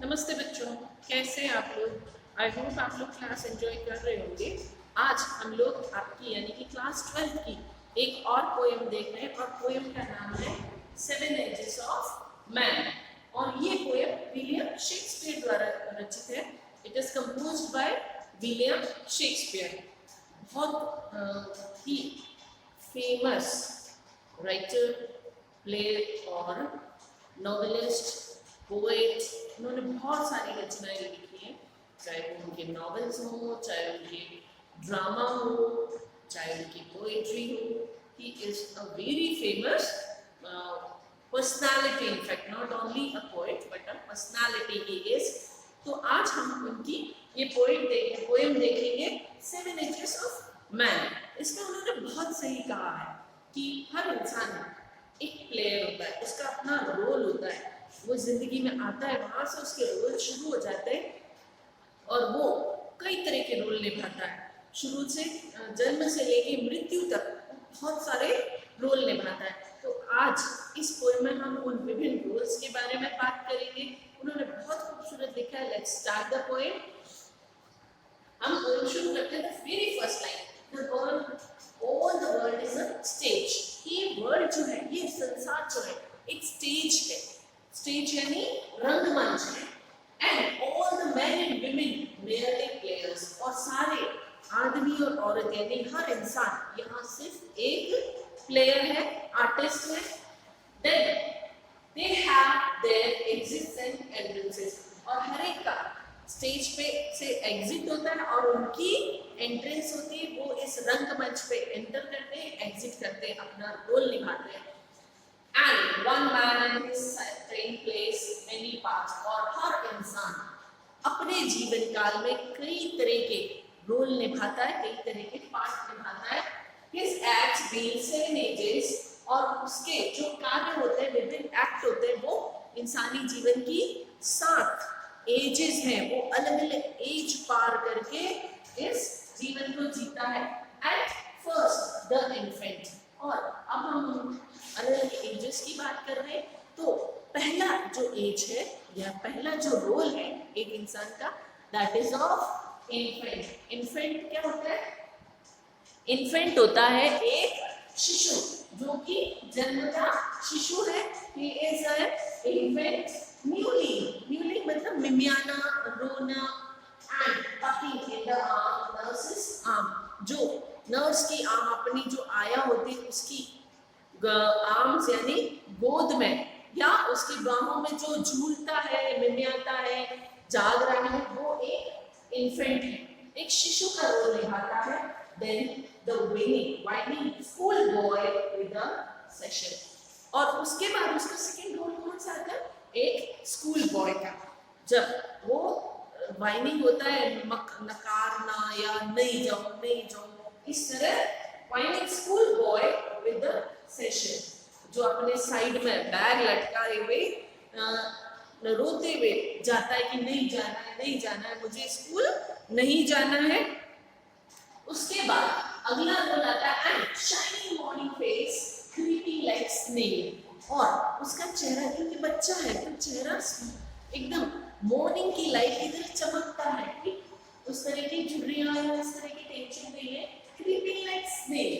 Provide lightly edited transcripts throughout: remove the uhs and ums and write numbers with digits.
नमस्ते बच्चों, कैसे हैं आप लोग। आई होप आप लोग क्लास एंजॉय कर रहे होंगे। आज हम लोग आपकी यानी कि क्लास 12 की एक और पोएम देख रहे हैं और पोएम का नाम है सेवन एजेस ऑफ मैन। और ये पोएम विलियम शेक्सपियर द्वारा रचित है। It is composed by William Shakespeare. बहुत ही फेमस राइटर, प्ले और नॉवेलिस्ट, पोएट। उन्होंने बहुत सारी रचनाएं लिखी हैं, चाहे वो उनके नॉवेल्स हो, चाहे उनके ड्रामा हो, चाहे उनकी पोएट्री हो। He is a very famous personality, in fact not only a poet but a personality he is. तो आज हम उनकी ये पोएम देखेंगे, सेवन एजेस ऑफ मैन। इसमें उन्होंने बहुत सही कहा है कि हर इंसान एक प्लेयर होता है, उसका अपना रोल होता है। वो जिंदगी में आता है, वहां से उसके रोल शुरू हो जाते हैं और वो कई तरह के रोल निभाता है। शुरू से जन्म से लेके मृत्यु तक बहुत सारे रोल निभाता है। तो आज इस पोएम में हम उन विभिन्न रोल्स के बारे में बात करेंगे। उन्होंने बहुत खूबसूरत लिखा है। Let's start the poem. हम पोएम शुरू करते हैं। The very first line, the world, all the world is a stage. ये वर्ल्ड जो है, ये संसार जो है, एक स्टेज है। स्टेज यानी रंगमंच है। And all the man and women merely players, और सारे आदमी और औरत यानी हर इंसान यहाँ सिर्फ एक प्लेयर है, आर्टिस्ट है। Then they have their exits and entrances, और हर एक का स्टेज पे से एग्जिट होता है और उनकी एंट्रेंस होती है। वो इस रंगमंच पे एंटर करते हैं, एग्जिट करते हैं, अपना रोल निभाते हैं। And one man in his trained plays many parts, और हर इंसान अपने जीवन काल में कई तरह के रोल निभाता है, कई तरह के पार्ट निभाता है। His acts being seven ages, और उसके जो कार्य होते हैं, विभिन्न एक्ट होते हैं, वो इंसानी जीवन की 7 एजेस हैं। वो अलग अलग एज पार करके इस जीवन को जीता है। At first the infant, और अब हम अलग अलग एजेस की बात कर रहे हैं। तो पहला जो एज है या पहला जो रोल है एक इंसान का, that is of infant. Infant क्या होता है? इन्फेंट होता है एक शिशु, जो कि जन्मता शिशु है। He is a infant. Newly मतलब मिमियाना, रोना। And puppy in the arm, nurses arm, जो नर्स की आर्म, अपनी जो आया होती है उसकी आर्म्स यानी गोद में, या उसकी बाहों में जो झूलता है, मिमियाता है, जाग रहा है, वो एक इन्फेंट है, एक शिशु का रोल निभाता है। Then the whining school boy with a satchel, और उसके बाद उसका सेकंड रोल कौन सा आता है? एक स्कूल बॉय का। जब वो वाइनिंग होता है, नकारना या नहीं जाओ, इस तरह whining school boy with the session, जो अपने साइड में बैग लटकाए हुए रोते हुए जाता है कि नहीं जाना है, मुझे स्कूल नहीं जाना है। उसके बाद अगला रोल आता है and shining morning face creeping like snail, और उसका चेहरा, क्योंकि बच्चा है तो चेहरा एकदम मॉर्निंग की लाइट की तरह चमकता है। उस तरह की झुर्रियां या इस तरह की टेंशन नहीं है। क्रीपिंग लाइक स्नेल,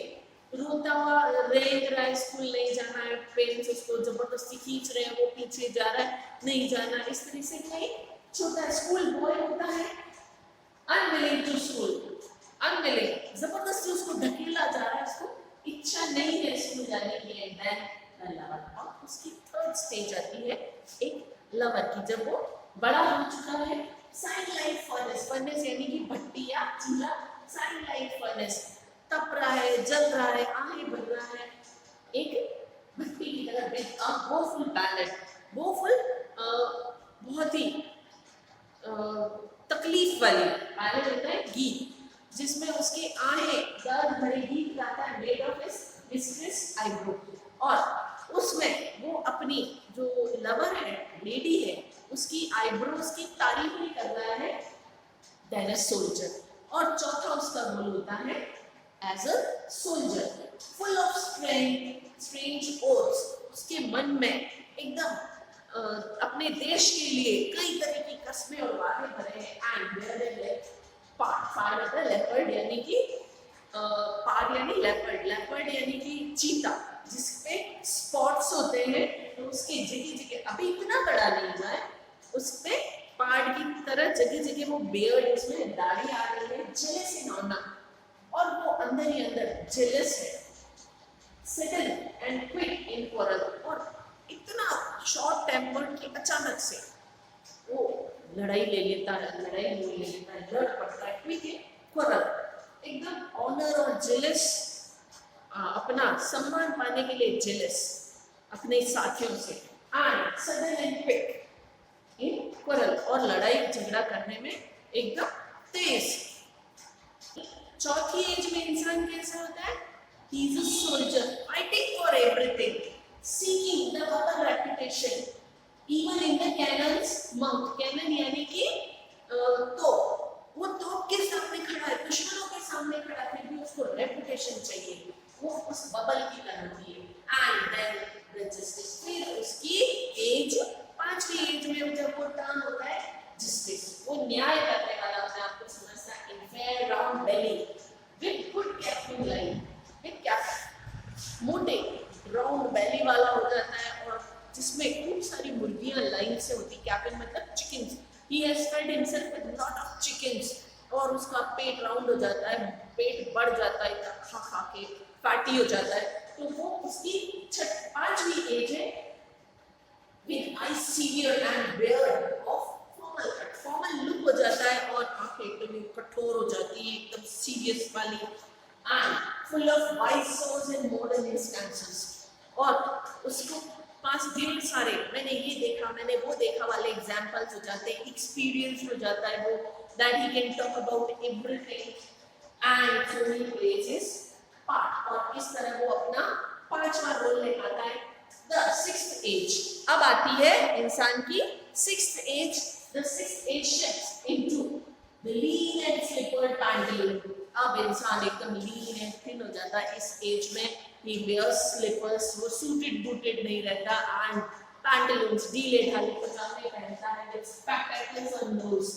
रोता हुआ रेंग रहा है, स्कूल नहीं जाना है, पेरेंट्स उसको जबरदस्ती खींच रहे हैं, वो पीछे जा रहा है, नहीं जाना। इस तरह से कोई छोटा स्कूल बॉय होता है, अनविलिंग टू स्कूल, अनविलिंग, जबरदस्ती उसको ढकेला जा रहा है, उसको इच्छा नहीं है स्कूल जाने की। एंड देन लवर, और उसकी थर्ड स्टेज आती है एक लवर की, जब वो बड़ा हो चुका है। साइन लाइट फर्नेस, फर्नेस यानी कि भट्टी या चूल्हा, साइन लाइट फर्नेस, तप रहा है, जल रहा है, आहें भर रहा है, एक भट्टी की तरह। With a woeful ballad, woeful बहुत ही तकलीफ वाली, पैलेट होता है गीत, जिसमें उसके आहें दर्द भरे गीत गाता है। Made of his mistress eyebrow, और उसमें वो अपनी जो लवर है, लेडी है, उसकी आईब्रोज की तारीफ भी कर रहा है। देन अ सोल्जर, और चौथा उसका रोल होता है as a soldier, full of strength, strange oaths, उसके मन में एकदम अपने देश के लिए कई तरह की कस्में और वादे भरे हैं। एंड पार्ड होता है लेपर्ड यानी कि पार्ड यानी लेपर्ड, लेपर्ड यानी कि चीता, जिसपे स्पॉट्स होते हैं। तो उसके जगह जगह अभी इतना बड़ा नहीं हुआ है, उस पे पार्ड की तरह जगह जगह वो बियर्ड, उसमें दाढ़ी आ रही है, जेलस इन ऑनर, और वो अंदर ही अंदर जेलस है। Settle and quick in quarrel, और इतना शॉर्ट टेम्पर्ड कि अचानक से वो लड़ाई ले लेता है, लड़ पड़ता है। क्विक इन क्वारल, एकदम ऑनर और जेलस, अपना सम्मान पाने के लिए जेलस अपने साथियों से। And sudden and quick in quarrel, और लड़ाई झगड़ा करने में एकदम तेज। चौथी एज में इंसान कैसा होता है? He is a soldier fighting for everything, seeking the proper reputation, even in the cannon's mouth. Cannon यानी कि तो वो तोप के सामने खड़ा है, दुश्मनों के सामने खड़ा है, फिर भी उसको रेपुटेशन चाहिए, वो उस बबल की तरह की है। एंड देन द जस्टिस, फिर उसकी एज, पांचवी एज में जब वो टर्न होता है जस्टिस, वो न्याय करने वाला, अपने आप को समझता है in fair round belly with good capon lined, क्या मोटे राउंड बेली वाला हो जाता है, और जिसमें खूब सारी मुर्गियां लाइन से होती, कैपिंग मतलब chickens. He has fed himself with lot of chickens, और उसका पेट राउंड हो जाता है, पेट बढ़ जाता है, खा खा के फैटी हो जाता है। तो वो उसकी पांचवी एज है, with I severe and beard of formal cut, formal look हो जाता है, और आंखें एकदम कठोर हो जाती है, एकदम सीरियस वाली, and full of wise saws and modern instances, और उसको पास ढेर सारे मैंने ये देखा, मैंने वो देखा वाले एग्जांपल्स हो जाते हैं, एक्सपीरियंस हो जाता है वो, that he can talk about everything and so he plays his part, और इस तरह वो अपना पांचवा रोल निभाता है। The sixth age, अब आती है इंसान की sixth age. The sixth age shifts into the lean and slippered pantaloon. अब इंसान एकदम लीन एंड थिन हो जाता है इस एज में। he wears slippers, वो suited booted नहीं रहता, and pantaloons, ढीले ढाले पजामे पहनता है, with spectacles on nose,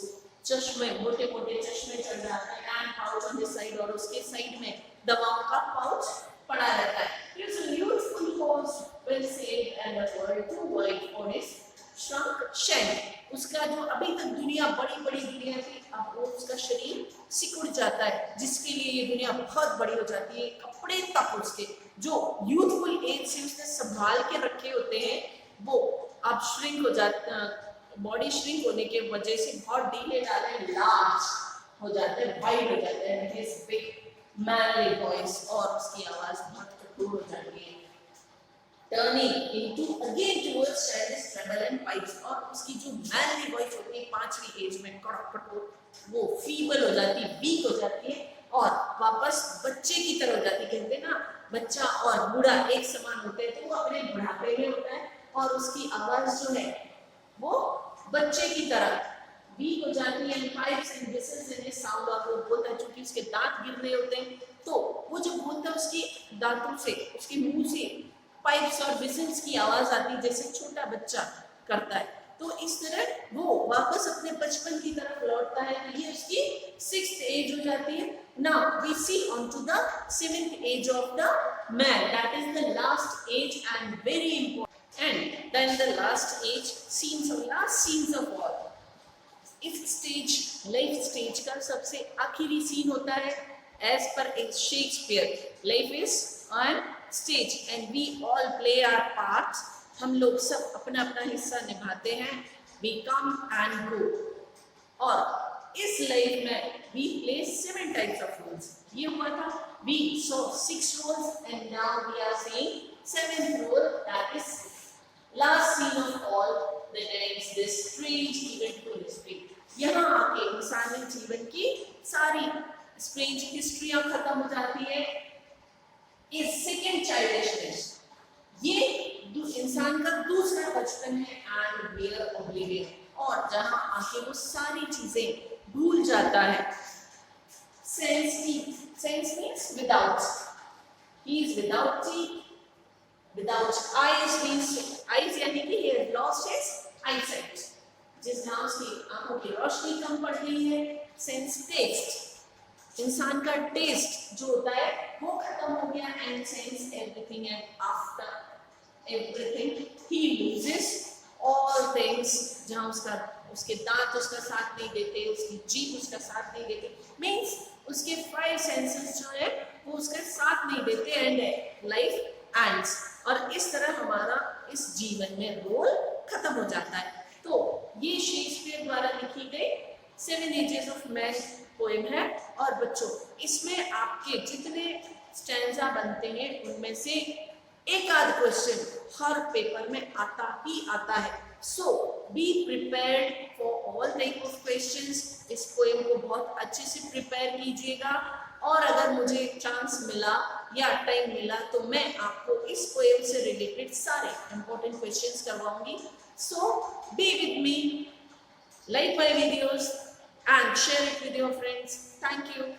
चश्मे, मोटे मोटे चश्मे चढ़ जाते हैं, and pouch on his side, और उसके साइड में दवाओं का पाउच पड़ा रहता है। he is a youthful horse, well saved and a world too wide for his shrunk shed. उसका जो अभी तक दुनिया बड़ी बड़ी दुनिया थी, अब वो उसका शरीर सिकुड़ जाता है, जिसके लिए ये दुनिया बहुत बड़ी हो जाती है। कपड़े तक उसके जो यूथफुल एज से उसने संभाल के रखे होते हैं, वो अब श्रिंक हो जाता, बॉडी श्रिंक होने के वजह से बहुत ढीले ढाले लार्ज हो जाते हैं, वाइड हो जाते हैं, हिज बिग मैनली वॉइस, और उसकी आवाज बहुत कठोर हो जाती है। Turning into again towards childish treble and pipes, और उसकी जो मैनली वॉइस होती है पांचवी एज में कड़क कठोर, वो फीबल हो जाती है, वीक हो जाती है, और वापस बच्चे की तरह हो जाती है। कहते हैं ना बच्चा और बूढ़ा एक समान होते हैं, तो वो अपने बुढ़ापे में होता है, और उसकी आवाज जो है वो बच्चे की तरह वीक हो जाती है। Pipes and whistles in his sound, और वो बोलता है, क्योंकि उसके दांत गिर रहे होते हैं, तो वो जब बोलता है उसकी दांतों से, उसके मुंह से पाइप्स और विसल्स की आवाज आती है, जैसे छोटा बच्चा करता है। तो इस तरह वो वापस अपने बचपन की तरफ लौटता है। तो ये उसकी सिक्स्थ एज हो जाती है। Now we see on to the seventh age of the man, that is the last age and very important, and then the last age scenes of last scenes of all. इस stage, life stage का सबसे आखिरी scene होता है, as per Shakespeare, life is on stage and we all play our parts, हम लोग सब अपना अपना हिस्सा निभाते हैं। वी कम एंड गो, और इस लाइफ में we play 7 types of roles. ये हुआ था, we saw 6 roles and now we are seeing 7th role, that is last scene of all, that is this strange eventful history. यहाँ आके इंसानी जीवन की सारी स्ट्रेंज हिस्ट्रियां खत्म हो जाती है। इज सेकेंड चाइल्डिशनेस, ये इंसान का दूसरा बचपन है, एंड वेयर ओब्लिवियन, और जहां आके वो सारी चीजें भूल जाता है। Sense means without, he is without teeth, Without eyes means eyes यानी कि he had lost his eyesight, जिस जहाँ उसकी आंखों की रोशनी कम पड़ गई है. सेंस टेस्ट, इंसान का टेस्ट जो होता है वो खत्म हो गया. And sense everything, and after everything he loses all things. जहाँ उसके दांत उसका साथ नहीं देते, उसकी जीभ उसका साथ नहीं देते, मीन्स उसके 5 सेंसेस जो है वो उसके साथ नहीं देते. And life ends. और इस तरह हमारा इस जीवन में रोल खत्म हो जाता है. तो ये शेक्सपियर द्वारा लिखी गई 7 एजेस ऑफ मैन पोएम है. और बच्चों इसमें आपके जितने स्टैंजा बनते हैं उनमें से एक आध क्वेश्चन हर पेपर में आता ही आता है. So be prepared for all type of questions. इस पोएम को बहुत अच्छे से प्रिपेयर कीजिएगा. और अगर मुझे चांस मिला या टाइम मिला तो मैं आपको इस पोएम से रिलेटेड सारे इंपॉर्टेंट क्वेश्चंस करवाऊंगी. So be with me, like my videos and share it with your friends. Thank you.